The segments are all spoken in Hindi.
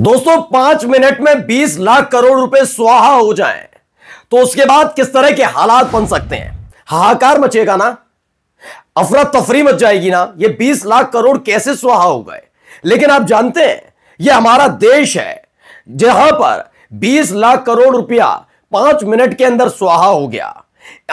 दोस्तों 5 मिनट में 20 लाख करोड़ रुपए स्वाहा हो जाएं तो उसके बाद किस तरह के हालात बन सकते हैं। हाहाकार मचेगा ना, अफरा तफरी मच जाएगी ना। ये 20 लाख करोड़ कैसे स्वाहा हो गए। लेकिन आप जानते हैं ये हमारा देश है जहां पर 20 लाख करोड़ रुपया 5 मिनट के अंदर स्वाहा हो गया।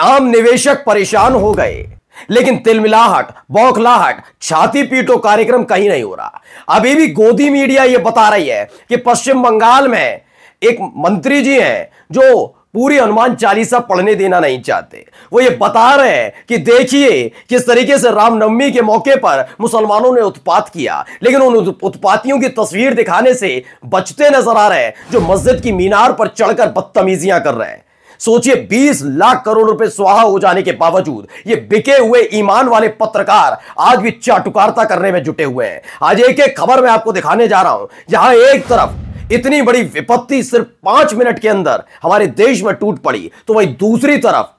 आम निवेशक परेशान हो गए, लेकिन तिलमिलाहट, बौखलाहट, छाती पीटो कार्यक्रम कहीं नहीं हो रहा। अभी भी गोदी मीडिया यह बता रही है कि पश्चिम बंगाल में एक मंत्री जी हैं जो पूरी हनुमान चालीसा पढ़ने देना नहीं चाहते। वो ये बता रहे हैं कि देखिए किस तरीके से रामनवमी के मौके पर मुसलमानों ने उत्पात किया, लेकिन उन उत्पातियों की तस्वीर दिखाने से बचते नजर आ रहे हैं जो मस्जिद की मीनार पर चढ़कर बदतमीजियां कर रहे हैं। सोचिए 20 लाख करोड़ रुपए स्वाहा हो जाने के बावजूद ये बिके हुए ईमान वाले पत्रकार आज भी चाटुकारिता करने में जुटे हुए हैं। आज एक एक खबर मैं आपको दिखाने जा रहा हूं जहां एक तरफ इतनी बड़ी विपत्ति सिर्फ 5 मिनट के अंदर हमारे देश में टूट पड़ी, तो वहीं दूसरी तरफ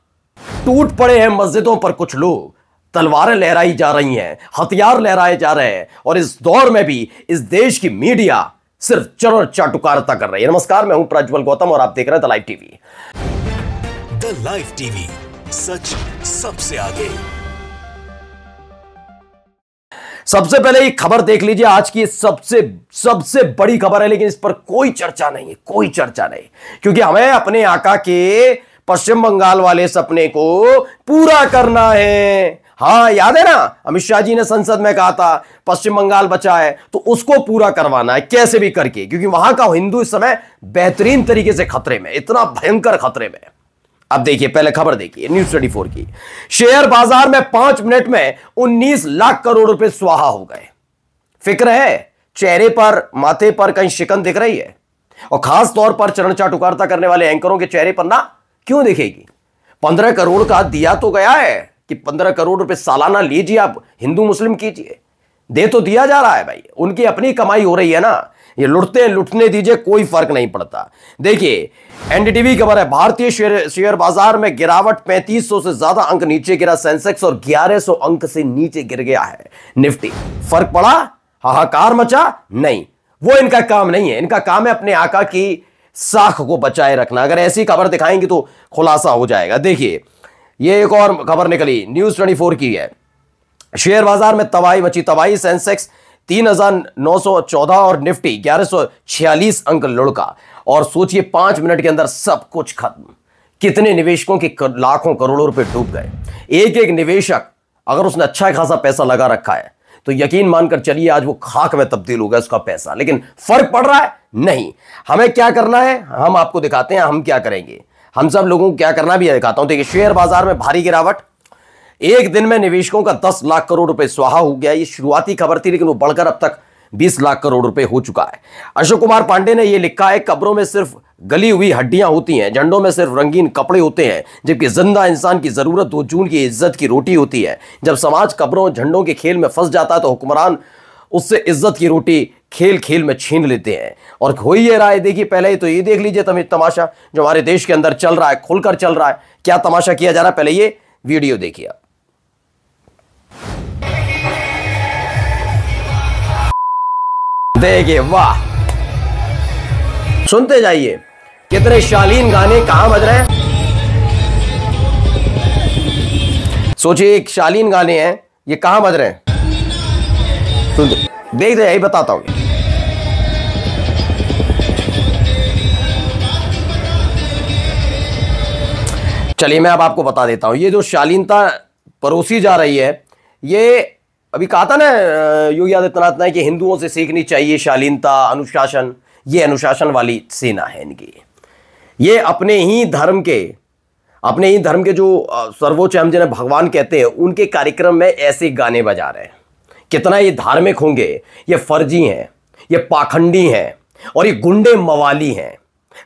टूट पड़े हैं मस्जिदों पर कुछ लोग। तलवारें लहराई जा रही हैं, हथियार लहराए जा रहे हैं, और इस दौर में भी इस देश की मीडिया सिर्फ चरण चाटुकारिता कर रही है। नमस्कार, मैं हूं प्रज्वल गौतम और आप देख रहे हैं the live TV. The live TV, सच सबसे आगे। सबसे पहले ये खबर देख लीजिए, आज की सबसे बड़ी खबर है, लेकिन इस पर कोई चर्चा नहीं है, कोई चर्चा नहीं, क्योंकि हमें अपने आका के पश्चिम बंगाल वाले सपने को पूरा करना है। हाँ, याद है ना, अमित शाह जी ने संसद में कहा था पश्चिम बंगाल बचा है, तो उसको पूरा करवाना है कैसे भी करके, क्योंकि वहां का हिंदू इस समय बेहतरीन तरीके से खतरे में, इतना भयंकर खतरे में। अब देखिए, पहले खबर देखिए न्यूज़ 24 की। शेयर बाजार में 5 मिनट में 19 लाख करोड़ रुपए स्वाहा हो गए। फिक्र है, चेहरे पर, माथे पर कहीं शिकन दिख रही है, और खास तौर पर चरण चाटुकारिता करने वाले एंकरों के चेहरे पर ना क्यों दिखेगी। 15 करोड़ का दिया तो गया है कि 15 करोड़ रुपए सालाना लीजिए, आप हिंदू मुस्लिम कीजिए, दे तो दिया जा रहा है भाई, उनकी अपनी कमाई हो रही है ना। ये लुटते लुटने दीजिए, कोई फर्क नहीं पड़ता। देखिए एनडीटीवी खबर है, भारतीय शेयर बाजार में गिरावट, 3500 से ज्यादा अंक नीचे गिरा सेंसेक्स, और 1100 अंक से नीचे गिर गया है निफ्टी। फर्क पड़ा, हाहाकार मचा? नहीं, वो इनका काम नहीं है। इनका काम है अपने आका की साख को बचाए रखना। अगर ऐसी खबर दिखाएंगे तो खुलासा हो जाएगा। देखिए ये एक और खबर निकली, न्यूज़ 24 की है। शेयर बाजार में तबाही मची, तबाही, सेंसेक्स 3914 और निफ्टी 1146 अंक लुढ़का। और सोचिए 5 मिनट के अंदर सब कुछ खत्म। कितने निवेशकों के लाखों करोड़ों रुपए डूब गए। एक एक निवेशक अगर उसने अच्छा खासा पैसा लगा रखा है तो यकीन मानकर चलिए आज वो खाक में तब्दील हो गया उसका पैसा। लेकिन फर्क पड़ रहा है? नहीं। हमें क्या करना है हम आपको दिखाते हैं, हम क्या करेंगे, हम सब लोगों को क्या करना भी है दिखाता हूं। देखिए शेयर बाजार में भारी गिरावट, एक दिन में निवेशकों का 10 लाख करोड़ रुपए स्वाहा हो गया। ये शुरुआती खबर थी, लेकिन वो बढ़कर अब तक 20 लाख करोड़ रुपए हो चुका है। अशोक कुमार पांडे ने यह लिखा है, कब्रों में सिर्फ गली हुई हड्डियां होती हैं, झंडों में सिर्फ रंगीन कपड़े होते हैं, जबकि जिंदा इंसान की जरूरत 2 जून की इज्जत की रोटी होती है। जब समाज कब्रों झंडों के खेल में फंस जाता है तो हुक्मरान उससे इज्जत की रोटी खेल खेल में छीन लेते हैं। और हो ही रहा है। देखिए पहले तो ये देख लीजिए तमाशा जो हमारे देश के अंदर चल रहा है, खुलकर चल रहा है। क्या तमाशा किया जा रहा है, पहले ये वीडियो देखिए आप। देखिए, वाह, सुनते जाइए, कितने शालीन गाने कहां बज रहे हैं। सोचिए एक शालीन गाने हैं, ये कहां बज रहे हैं, सुनते देख रहे, यही बताता हूं। चलिए मैं अब आपको बता देता हूं, ये जो शालीनता परोसी जा रही है, ये अभी कहा था ना योगी आदित्यनाथ ने कि हिंदुओं से सीखनी चाहिए शालीनता, अनुशासन। ये अनुशासन वाली सेना है इनकी। ये अपने ही धर्म के जो सर्वोच्च हम जिन्हें भगवान कहते हैं, उनके कार्यक्रम में ऐसे गाने बजा रहे हैं। कितना ये धार्मिक होंगे, ये फर्जी हैं, ये पाखंडी हैं, और ये गुंडे मवाली हैं।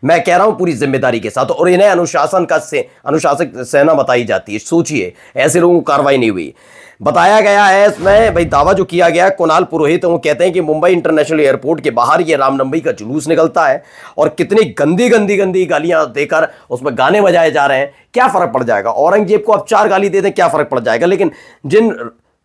मैं कह रहा हूं पूरी जिम्मेदारी के साथ। और इन्हें अनुशासक सेना बताई जाती है। सोचिए ऐसे लोगों को कार्रवाई नहीं हुई। बताया गया है इसमें भाई, दावा जो किया गया, कुणाल पुरोहित वो कहते हैं कि मुंबई इंटरनेशनल एयरपोर्ट के बाहर ये रामनवमी का जुलूस निकलता है, और कितनी गंदी गालियां देकर उसमें गाने बजाए जा रहे हैं। क्या फर्क पड़ जाएगा, औरंगजेब को आप 4 गाली दे दें, क्या फर्क पड़ जाएगा। लेकिन जिन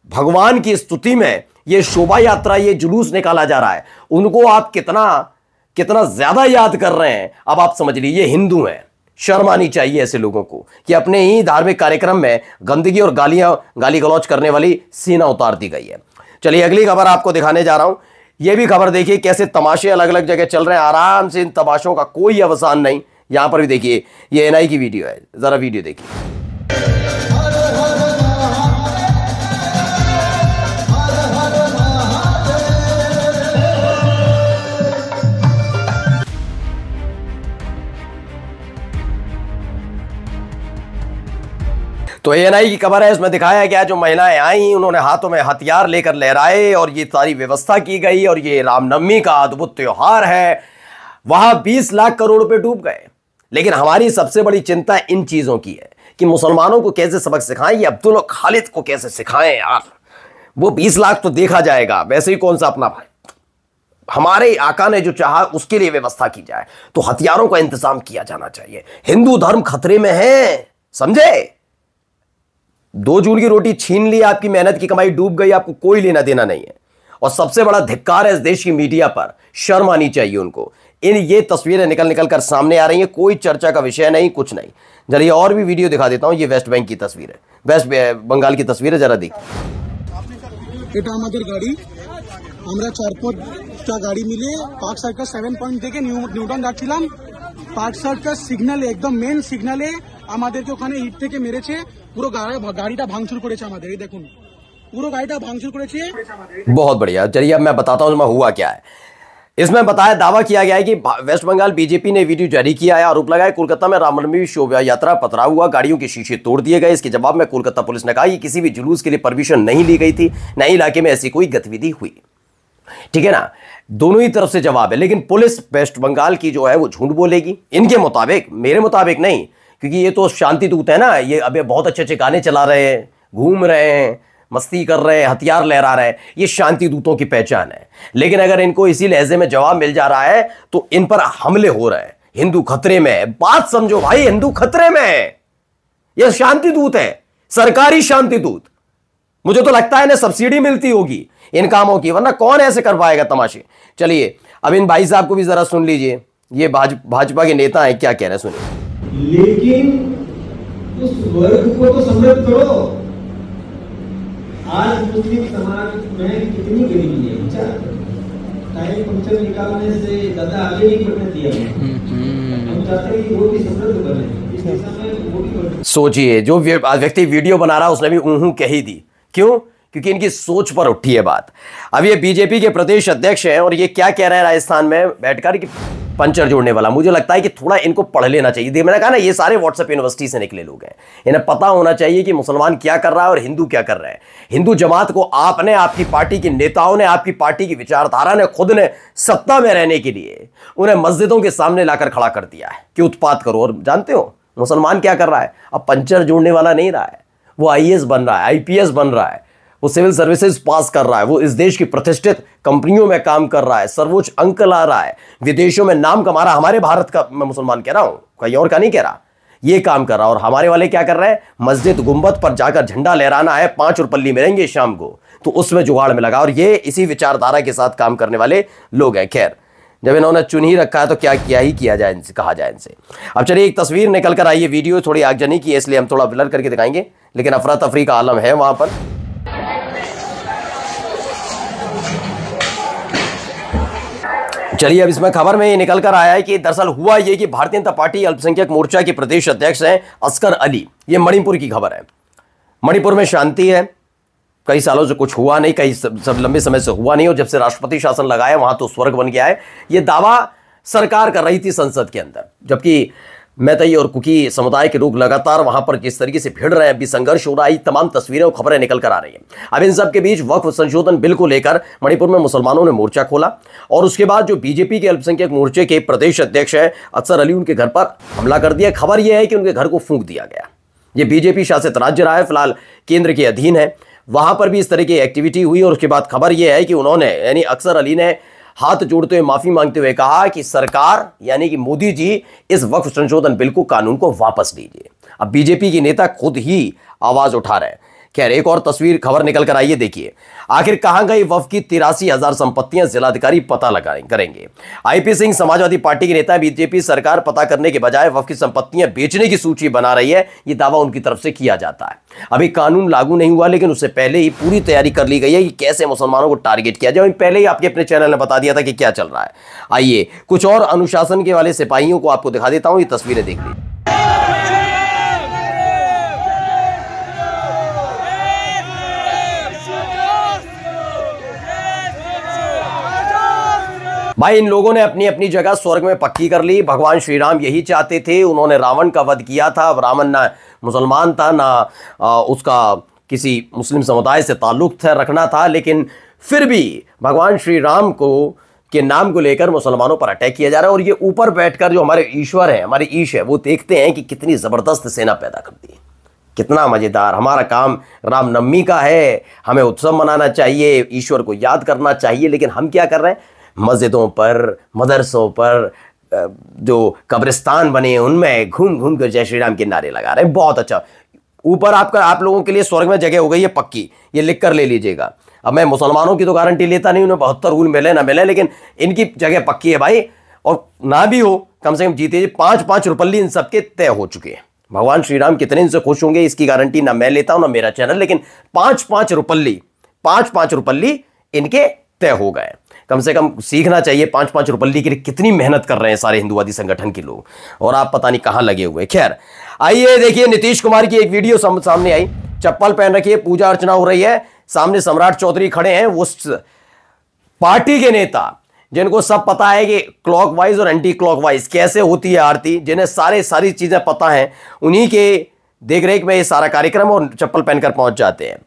भगवान की स्तुति में ये शोभा यात्रा, ये जुलूस निकाला जा रहा है, उनको आप कितना कितना ज्यादा याद कर रहे हैं, अब आप समझ लीजिए हिंदू हैं। शर्म आनी चाहिए ऐसे लोगों को कि अपने ही धार्मिक कार्यक्रम में गंदगी और गाली गलौज करने वाली सीना उतार दी गई है। चलिए अगली खबर आपको दिखाने जा रहा हूं। यह भी खबर देखिए कैसे तमाशे अलग अलग जगह चल रहे हैं, आराम से इन तमाशों का कोई अवसान नहीं। यहां पर भी देखिए, ये एनआई की वीडियो है, जरा वीडियो देखिए। तो एएनआई की खबर है, इसमें दिखाया गया जो महिलाएं आई उन्होंने हाथों में हथियार लेकर लहराए और ये सारी व्यवस्था की गई और ये रामनवमी का अद्भुत त्योहार है। वहां 20 लाख करोड़ रुपए डूब गए। लेकिन हमारी सबसे बड़ी चिंता इन चीजों की है कि मुसलमानों को कैसे सबक सिखाएं, ये अब्दुल खालिद को कैसे सिखाएं यार। वो 20 लाख तो देखा जाएगा, वैसे ही कौन सा अपना भाई, हमारे आका ने जो चाहा उसके लिए व्यवस्था की जाए, तो हथियारों का इंतजाम किया जाना चाहिए। हिंदू धर्म खतरे में है, समझे। 2 जून की रोटी छीन ली, आपकी मेहनत की कमाई डूब गई, आपको कोई लेना देना नहीं है। और सबसे बड़ा धिक्कार है इस देश की मीडिया पर, शर्म आनी चाहिए उनको। ये तस्वीरें निकल कर सामने आ रही हैं, कोई चर्चा का विषय नहीं, कुछ नहीं। चलिए और भी वीडियो दिखा देता हूं। ये वेस्ट बैंक की तस्वीर है, वेस्ट बंगाल की तस्वीर है, जरा देखिए। এটা আমাদের গাড়ি, আমরা 4-5টা গাড়ি মিলে পার্ক সার্কাস 7 পয়েন্ট থেকে নিউটন যাচ্ছিলাম। পার্ক সার্কাস সিগন্যালে, একদম মেন সিগন্যালে আমাদেরকে ওখানে ইট থেকে মেরেছে, পুরো গাড়িটা ভাঙচুর করেছে আমাদের। এই দেখুন পুরো গাড়িটা ভাঙচুর করেছে। बहुत बढ़िया। चलिए अब मैं बताता हूं इसमें हुआ क्या है। इसमें बताया, दावा किया गया है कि वेस्ट बंगाल बीजेपी ने वीडियो जारी किया है, आरोप लगाया कोलकाता में रामनवमी शोभा यात्रा पथराव हुआ, गाड़ियों के शीशे तोड़ दिए गए। इसके जवाब में कोलकाता पुलिस ने कहा कि किसी भी जुलूस के लिए परमिशन नहीं ली गई थी, न ही इलाके में ऐसी कोई गतिविधि हुई। ठीक है ना, दोनों ही तरफ से जवाब है। लेकिन पुलिस वेस्ट बंगाल की जो है वो झूठ बोलेगी इनके मुताबिक, मेरे मुताबिक नहीं, क्योंकि ये तो शांति दूत है ना। ये अभी बहुत अच्छे अच्छे गाने चला रहे हैं, घूम रहे हैं, मस्ती कर रहे हैं, हथियार लहरा रहे हैं, ये शांति दूतों की पहचान है। लेकिन अगर इनको इसी लहजे में जवाब मिल जा रहा है तो इन पर हमले हो रहे हैं। हिंदू खतरे में है, बात समझो भाई, हिंदू खतरे में है। यह शांति दूत है, सरकारी शांति दूत। मुझे तो लगता है इन्हें सब्सिडी मिलती होगी इन कामों की, वरना कौन ऐसे कर पाएगा तमाशे। चलिए अब इन भाई साहब को भी जरा सुन लीजिए, ये भाजपा के नेता हैं, क्या कह रहे हैं सुनिए। लेकिन उस वर्ग को तो समृद्ध करो। आज मुस्लिम समाज में कितनी गरीबी है, विचार टाइम पंक्चर निकालने से ज्यादा आगे नहीं बढ़ने दिया। हम चाहते हैं कि वो भी समृद्ध बने, इस दिशा में वो भी बढ़े। सोचिए, जो व्यक्ति वीडियो बना रहा उसने भी ऊहू कह ही दी। क्यों? क्योंकि इनकी सोच पर उठी है बात। अब ये बीजेपी के प्रदेश अध्यक्ष हैं और ये क्या कह रहे हैं राजस्थान में बैठकर कि पंचर जोड़ने वाला। मुझे लगता है कि थोड़ा इनको पढ़ लेना चाहिए। मैंने कहा ना, ये सारे व्हाट्सएप यूनिवर्सिटी से निकले लोग हैं, इन्हें पता होना चाहिए कि मुसलमान क्या कर रहा है और हिंदू क्या कर रहे हैं। हिंदू जमात को आपने, आपकी पार्टी के नेताओं ने, आपकी पार्टी की विचारधारा ने, खुद ने सत्ता में रहने के लिए उन्हें मस्जिदों के सामने लाकर खड़ा कर दिया है कि उत्पात करो। और जानते हो मुसलमान क्या कर रहा है? अब पंचर जोड़ने वाला नहीं रहा है, वो आईएएस बन रहा है, आईपीएस बन रहा है, वो सिविल सर्विसेज पास कर रहा है, वो इस देश की प्रतिष्ठित कंपनियों में काम कर रहा है, सर्वोच्च अंक ला रहा है, विदेशों में नाम कमा रहा है। हमारे भारत का मैं मुसलमान कह रहा हूं, कहीं और का नहीं कह रहा, ये काम कर रहा है। और हमारे वाले क्या कर रहे हैं? मस्जिद गुंबद पर जाकर झंडा लहराना है, 5 रुपये पल्ली मिलेंगे शाम को, तो उसमें जुगाड़ में लगा। और ये इसी विचारधारा के साथ काम करने वाले लोग हैं। खैर, जब इन्होंने चुन ही रखा है तो क्या किया जाए इनसे, कहा जाए इनसे। अब चलिए एक तस्वीर निकल कर आई है, वीडियो थोड़ी आगजनी की है इसलिए हम थोड़ा ब्लर करके दिखाएंगे, लेकिन अफरा तफरी का आलम है वहां पर। चलिए अब इसमें खबर में ये निकल कर आया है कि दरअसल हुआ ये कि भारतीय जनता पार्टी अल्पसंख्यक मोर्चा के प्रदेश अध्यक्ष हैं असगर अली। ये मणिपुर की खबर है। मणिपुर में शांति है, कई सालों से कुछ हुआ नहीं, कई सब लंबे समय से हुआ नहीं, और जब से राष्ट्रपति शासन लगाया वहां तो स्वर्ग बन गया है। ये दावा सरकार कर रही थी संसद के अंदर, जबकि मैतई और कुकी समुदाय के लोग लगातार वहां पर जिस तरीके से भिड़ रहे हैं, अभी संघर्ष हो रहा है, तमाम तस्वीरें और खबरें निकल कर आ रही हैं। अब इन सब के बीच वक्फ संशोधन बिल को लेकर मणिपुर में मुसलमानों ने मोर्चा खोला और उसके बाद जो बीजेपी के अल्पसंख्यक मोर्चे के प्रदेश अध्यक्ष हैं असगर अली, उनके घर पर हमला कर दिया। खबर यह है कि उनके घर को फूंक दिया गया। यह बीजेपी शासित राज्य रहा है, फिलहाल केंद्र के अधीन है, वहां पर भी इस तरह की एक्टिविटी हुई। और उसके बाद खबर यह है कि उन्होंने, यानी असगर अली ने हाथ जोड़ते हुए माफी मांगते हुए कहा कि सरकार यानी कि मोदी जी इस वक्फ संशोधन बिल को, कानून को वापस लीजिए। अब बीजेपी के नेता खुद ही आवाज उठा रहे हैं खैर, एक और तस्वीर खबर निकल कर आइए, देखिए आखिर कहां गई वफ की 83,000 संपत्तियां, जिलाधिकारी पता करेंगे। आईपी सिंह समाजवादी पार्टी के नेता, बीजेपी सरकार पता करने के बजाय वफ की संपत्तियां बेचने की सूची बना रही है, यह दावा उनकी तरफ से किया जाता है। अभी कानून लागू नहीं हुआ, लेकिन उससे पहले ही पूरी तैयारी कर ली गई है कि कैसे मुसलमानों को टारगेट किया जाए। पहले ही आपके अपने चैनल ने बता दिया था कि क्या चल रहा है। आइए कुछ और अनुशासन के वाले सिपाहियों को आपको दिखा देता हूं, ये तस्वीरें देख लीजिए। भाई, इन लोगों ने अपनी अपनी जगह स्वर्ग में पक्की कर ली। भगवान श्री राम यही चाहते थे। उन्होंने रावण का वध किया था। अब रावण ना मुसलमान था, ना उसका किसी मुस्लिम समुदाय से ताल्लुक रखना था, लेकिन फिर भी भगवान श्री राम के नाम को लेकर मुसलमानों पर अटैक किया जा रहा है। और ये ऊपर बैठकर जो हमारे ईश्वर है, हमारे ईश है, वो देखते हैं कि कितनी जबरदस्त सेना पैदा कर दी, कितना मजेदार। हमारा काम रामनवमी का है, हमें उत्सव मनाना चाहिए, ईश्वर को याद करना चाहिए, लेकिन हम क्या कर रहे हैं? मस्जिदों पर, मदरसों पर, जो कब्रिस्तान बने उनमें घूम घूम कर जय श्री राम के नारे लगा रहे हैं। बहुत अच्छा। ऊपर आप लोगों के लिए स्वर्ग में जगह हो गई है पक्की, ये लिख कर ले लीजिएगा। अब मैं मुसलमानों की तो गारंटी लेता नहीं, उन्हें 72 रूल मिले ना मिले, लेकिन इनकी जगह पक्की है भाई। और ना भी हो, कम से कम जीते 5-5 रुपल्ली इन सबके तय हो चुके हैं। भगवान श्री राम कितने इनसे खुश होंगे इसकी गारंटी ना मैं लेता हूं ना मेरा चैनल, लेकिन 5-5 रुपल्ली इनके तय हो गए। कम से कम सीखना चाहिए 5-5 रुपल्ली के लिए कितनी मेहनत कर रहे हैं सारे हिंदुवादी संगठन के लोग, और आप पता नहीं कहां लगे हुए। खैर, आइए देखिए नीतीश कुमार की एक वीडियो सामने आई। चप्पल पहन रखी है, पूजा अर्चना हो रही है, सामने सम्राट चौधरी खड़े हैं, वो पार्टी के नेता जिनको सब पता है कि क्लॉकवाइज और एंटी क्लॉकवाइज कैसे होती है आरती, जिन्हें सारी चीजें पता हैं, उन्हीं के देख रेख में ये सारा कार्यक्रम और चप्पल पहनकर पहुंच जाते हैं।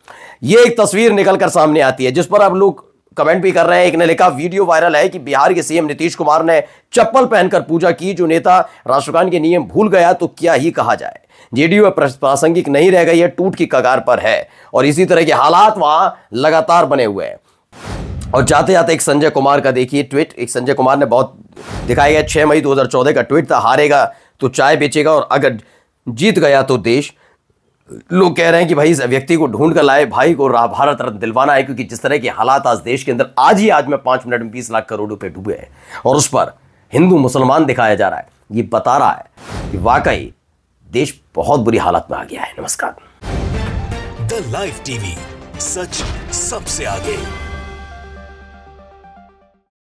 ये एक तस्वीर निकलकर सामने आती है जिस पर अब लोग कमेंट भी कर रहे हैं। एक ने लिखा, वीडियो वायरल है कि बिहार के सीएम नीतीश कुमार ने चप्पल पहनकर पूजा की। जो नेता राष्ट्रगान के नियम भूल गया तो क्या ही कहा जाए। जेडीयू प्रासंगिक नहीं रह गई है, टूट की कगार पर है, और इसी तरह के हालात वहां लगातार बने हुए हैं। और जाते जाते एक संजय कुमार का देखिए ट्वीट। एक संजय कुमार ने बहुत दिखाया गया, 6 मई 2014 का ट्वीट था। हारेगा तो चाय बेचेगा और अगर जीत गया तो देश। लोग कह रहे हैं कि भाई इस व्यक्ति को ढूंढ कर लाए, भाई को भारत रत्न दिलवाना है, क्योंकि जिस तरह के हालात आज देश के अंदर आज में 5 मिनट में 20 लाख करोड़ रुपए डूबे हैं, और उस पर हिंदू मुसलमान दिखाया जा रहा है। ये बता रहा है कि वाकई देश बहुत बुरी हालत में आ गया है। नमस्कार। द लाइव टीवी, सच सबसे आगे।